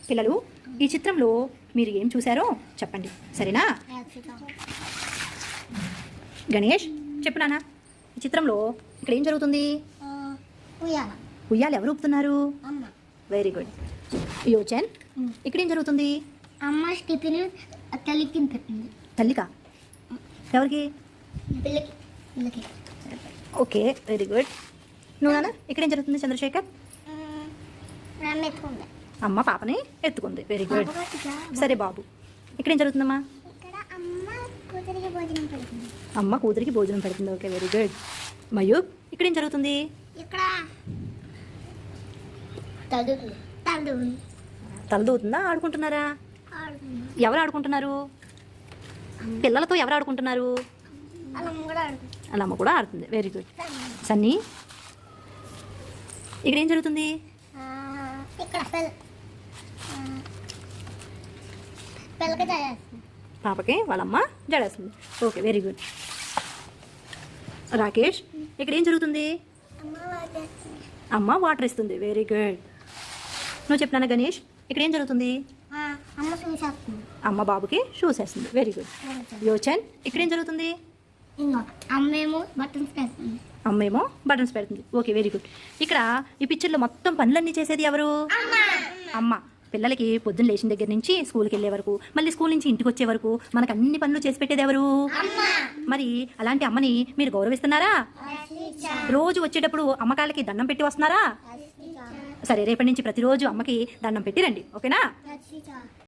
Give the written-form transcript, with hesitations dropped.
పిల్లలు ఈ చిత్రంలో మీరు ఏం చూశారో చెప్పండి, సరేనా? గణేష్ చెప్పు నాన్న, ఈ చిత్రంలో ఇక్కడ ఏం జరుగుతుంది? ఉయ్యాలు ఎవరు ఊపుతున్నారు? Very good. యోచన్ ఇక్కడ ఏం జరుగుతుంది? అమ్మ టిఫిన్ తల్లికి పెట్టింది. తల్లికా? ఎవరికి? పిల్లకి. Okay, very good. నువ్వు నాన్న ఇక్కడ ఏం జరుగుతుంది చంద్రశేఖర్? అమ్మ పాపని ఎత్తుకుంది. Very good. సరే బాబు, ఇక్కడ ఏం జరుగుతుందమ్మా? అమ్మ కూతురికి భోజనం పెడుతుంది. Okay, very good. మయూక్ ఇక్కడ ఏం జరుగుతుంది? తలదూతుందా? ఆడుకుంటున్నారా? ఎవరు ఆడుకుంటున్నారు? పిల్లలతో ఎవరు ఆడుకుంటున్నారు? అలా అమ్మ కూడా ఆడుతుంది. Very good. సన్నీ ఇక్కడ ఏం జరుగుతుంది? పాపకి వాళ్ళమ్మ జడేస్తుంది. Okay, very good. రాకేష్ ఇక్కడ ఏం జరుగుతుంది? అమ్మ వాటర్ ఇస్తుంది. Very good. నువ్వు చెప్పినానా గణేష్? ఇక్కడ ఏం జరుగుతుంది? అమ్మ బాబుకి షూస్ వేస్తుంది. Very good. యోచన్ ఇక్కడ ఏం జరుగుతుంది? అమ్మేమో బటన్స్ పెడుతుంది. అమ్మేమో బటన్స్ పెడుతుంది. Okay, very good. ఇక్కడ ఈ పిక్చర్లో మొత్తం పనులన్నీ చేసేది ఎవరు? అమ్మ. పిల్లలకి పొద్దున్న లేచిన దగ్గర నుంచి స్కూల్కి వెళ్ళే వరకు, మళ్ళీ స్కూల్ నుంచి ఇంటికి వచ్చే వరకు మనకు అన్ని పనులు చేసి పెట్టేది ఎవరు? మరి అలాంటి అమ్మని మీరు గౌరవిస్తున్నారా? రోజు వచ్చేటప్పుడు అమ్మకాళ్ళకి దండం పెట్టి వస్తున్నారా? సరే, రేపటి నుంచి ప్రతిరోజు అమ్మకి దండం పెట్టి రండి, ఓకేనా?